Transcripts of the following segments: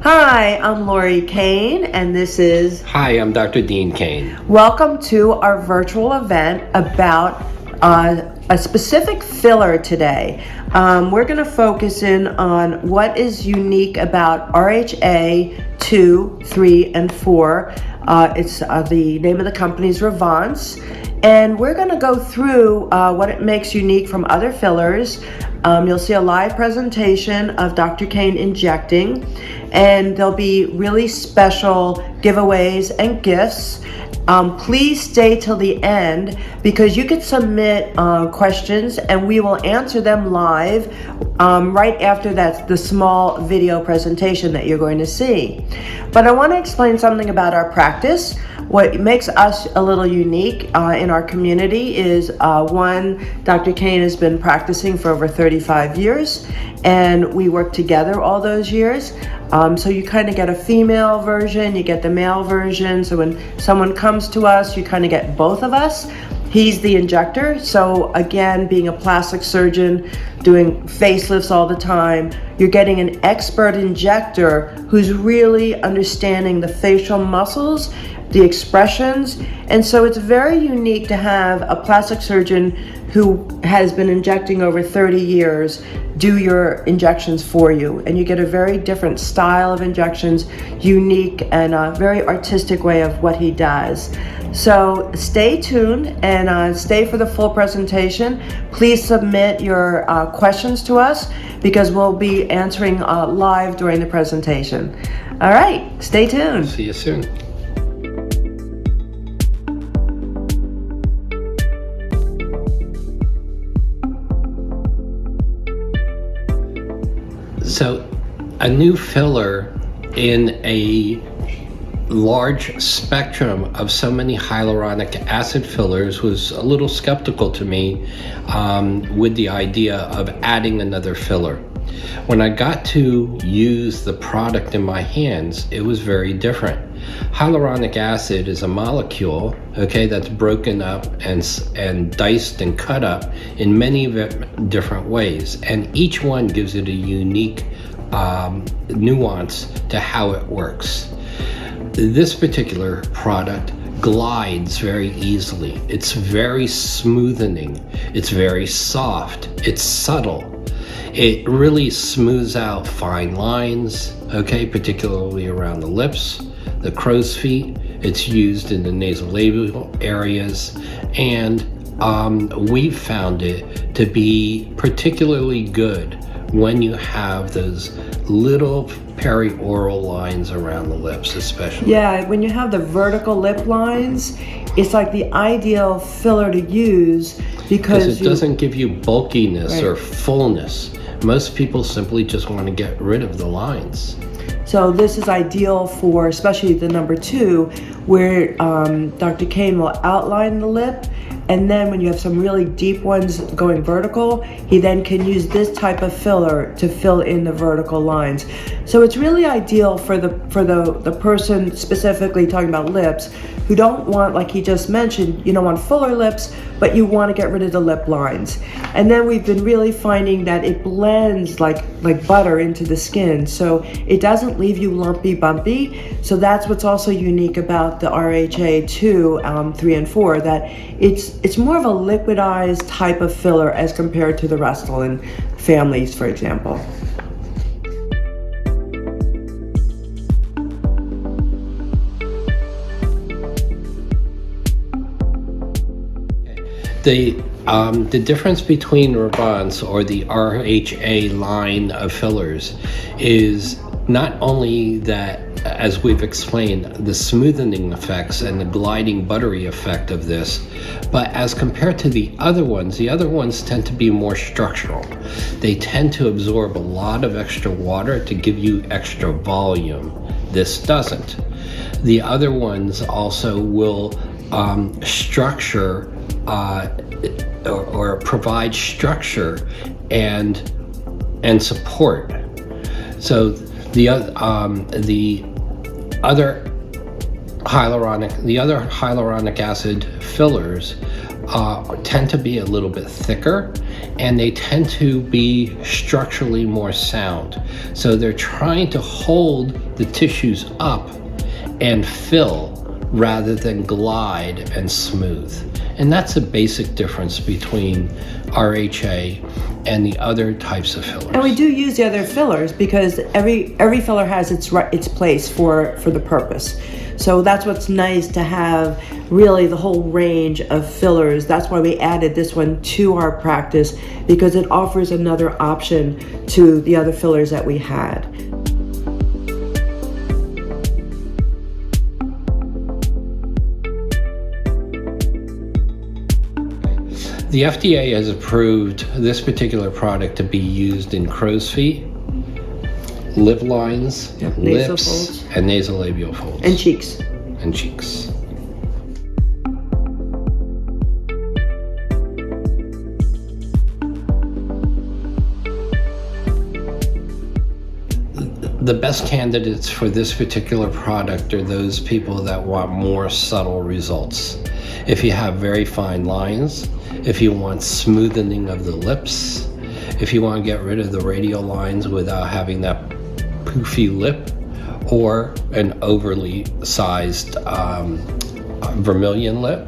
Hi, I'm Lauri Kane, and this is Hi, I'm Dr. Dean Kane. welcome to our virtual event about a specific filler today. We're going to focus in on what is unique about RHA 2, 3, and 4. It's the name of the company is Revance, and we're going to go through what it makes unique from other fillers. You'll see a live presentation of Dr. Kane injecting, and there'll be really special giveaways and gifts. Please stay till the end because you can submit questions and we will answer them live right after the small video presentation that you're going to see. But I want to explain something about our practice. What makes us a little unique in our community is one, Dr. Kane has been practicing for over 35 years and we worked together all those years. So you kind of get a female version, you get the male version. So when someone comes to us, you kind of get both of us. He's the injector. So again, being a plastic surgeon, doing facelifts all the time, you're getting an expert injector who's really understanding the facial muscles, the expressions. And so it's very unique to have a plastic surgeon who has been injecting over 30 years do your injections for you. And you get a very different style of injections, unique and a very artistic way of what he does. So stay tuned and stay for the full presentation. Please submit your questions to us because we'll be answering live during the presentation. All right, stay tuned. See you soon. So a new filler in a large spectrum of so many hyaluronic acid fillers was a little skeptical to me with the idea of adding another filler. When I got to use the product in my hands, it was very different. Hyaluronic acid is a molecule, that's broken up and diced and cut up in many different ways, and each one gives it a unique nuance to how it works. This particular product glides very easily. It's very smoothening. It's very soft. It's subtle. It really smooths out fine lines, particularly around the lips, the crow's feet. It's used in the nasolabial areas, and we've found it to be particularly good when you have those little perioral lines around the lips, especially. Yeah, when you have the vertical lip lines, it's like the ideal filler to use because it doesn't give you bulkiness Right. or fullness. Most people simply just want to get rid of the lines. So this is ideal for especially the number 2, where Dr. Kane will outline the lip, and then when you have some really deep ones going vertical, he then can use this type of filler to fill in the vertical lines. So it's really ideal for the person specifically talking about lips who don't want, like he just mentioned, you don't want fuller lips, but you want to get rid of the lip lines. And then we've been really finding that it blends like butter into the skin, so it doesn't leave you lumpy bumpy. So that's what's also unique about the RHA 2, 3, and 4, that it's more of a liquidized type of filler as compared to the Restylane families, for example. The difference between Revance or the RHA line of fillers is not only that, as we've explained, the smoothening effects and the gliding buttery effect of this, but as compared to the other ones tend to be more structural. They tend to absorb a lot of extra water to give you extra volume. This doesn't. The other ones also will structure or provide structure and support. So the other hyaluronic acid fillers tend to be a little bit thicker, and they tend to be structurally more sound. So they're trying to hold the tissues up and fill rather than glide and smooth. And that's a basic difference between RHA and the other types of fillers. And we do use the other fillers because every filler has its place for the purpose. So that's what's nice to have, really the whole range of fillers. That's why we added this one to our practice, because it offers another option to the other fillers that we had. The FDA has approved this particular product to be used in crow's feet, lip lines, nasal lips, folds, and nasolabial folds. and cheeks. And cheeks. The best candidates for this particular product are those people that want more subtle results. If you have very fine lines, if you want smoothening of the lips, if you want to get rid of the radial lines without having that poofy lip, or an overly sized vermilion lip,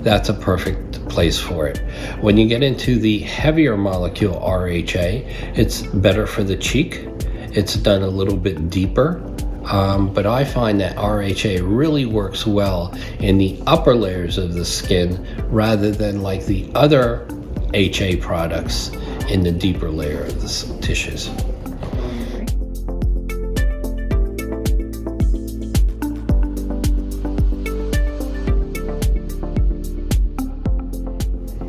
that's a perfect place for it. When you get into the heavier molecule RHA, it's better for the cheek. It's done a little bit deeper, but I find that RHA really works well in the upper layers of the skin rather than like the other HA products in the deeper layer of the tissues.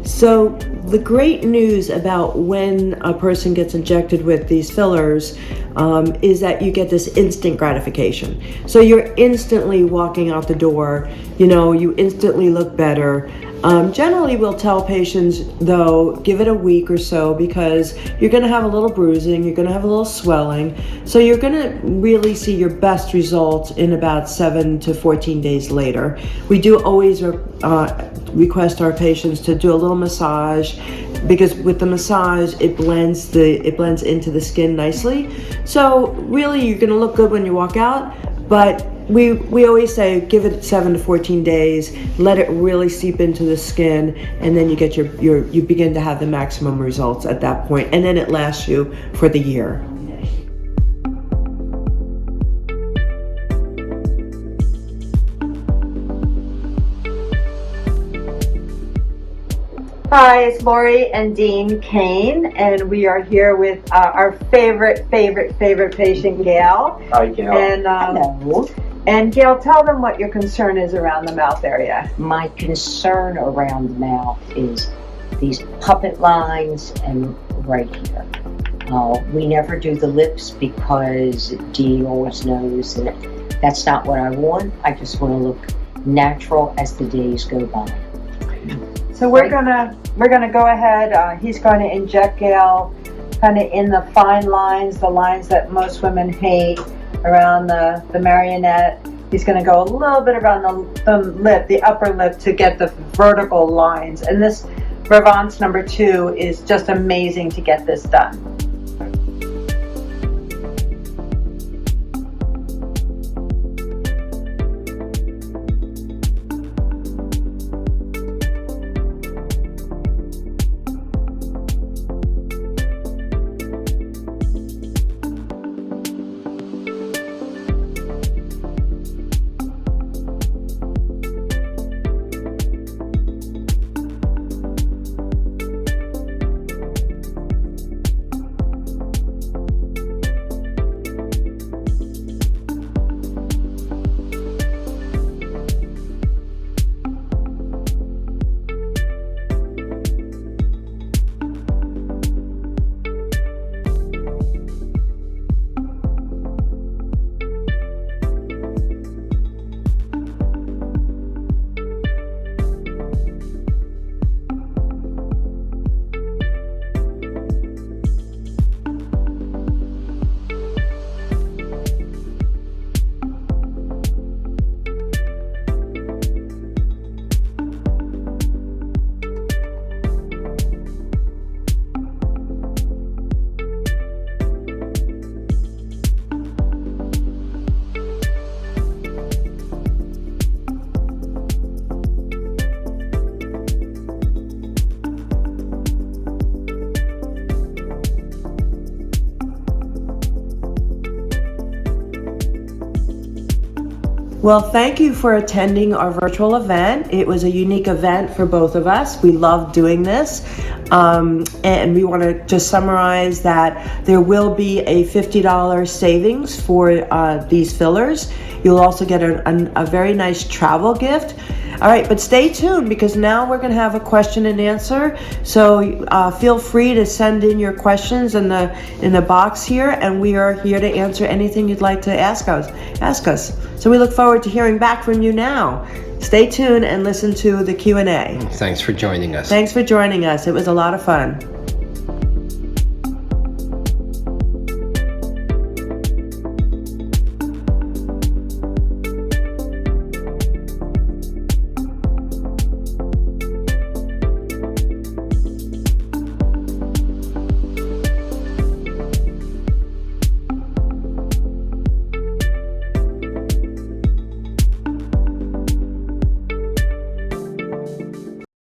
So the great news about when a person gets injected with these fillers is that you get this instant gratification. So you're instantly walking out the door, you instantly look better. Generally, we'll tell patients, though, give it a week or so, because you're going to have a little bruising, you're going to have a little swelling. So you're going to really see your best results in about 7 to 14 days later. We do always request our patients to do a little massage, because with the massage it blends into the skin nicely. So really, you're going to look good when you walk out, but we always say give it 7 to 14 days, let it really seep into the skin, and then you get you begin to have the maximum results at that point, and then it lasts you for the year. Hi, it's Lauri and Dean Kane, and we are here with our favorite patient, Gail. Hi, Gail. And Hello. And Gail, tell them what your concern is around the mouth area. My concern around the mouth is these puppet lines and right here. We never do the lips because Dean always knows that that's not what I want. I just want to look natural as the days go by. So we're gonna go ahead. He's going to inject Gail kind of in the fine lines, the lines that most women hate, around the marionette. He's going to go a little bit around the lip, the upper lip, to get the vertical lines. And this Revance number 2 is just amazing to get this done. Well, thank you for attending our virtual event. It was a unique event for both of us. We love doing this. And we want to just summarize that there will be a $50 savings for these fillers. You'll also get a very nice travel gift. All right, but stay tuned because now we're going to have a question and answer. So feel free to send in your questions in the box here, and we are here to answer anything you'd like to ask us. So we look forward to hearing back from you now. Stay tuned and listen to the Q&A. Thanks for joining us. Thanks for joining us. It was a lot of fun.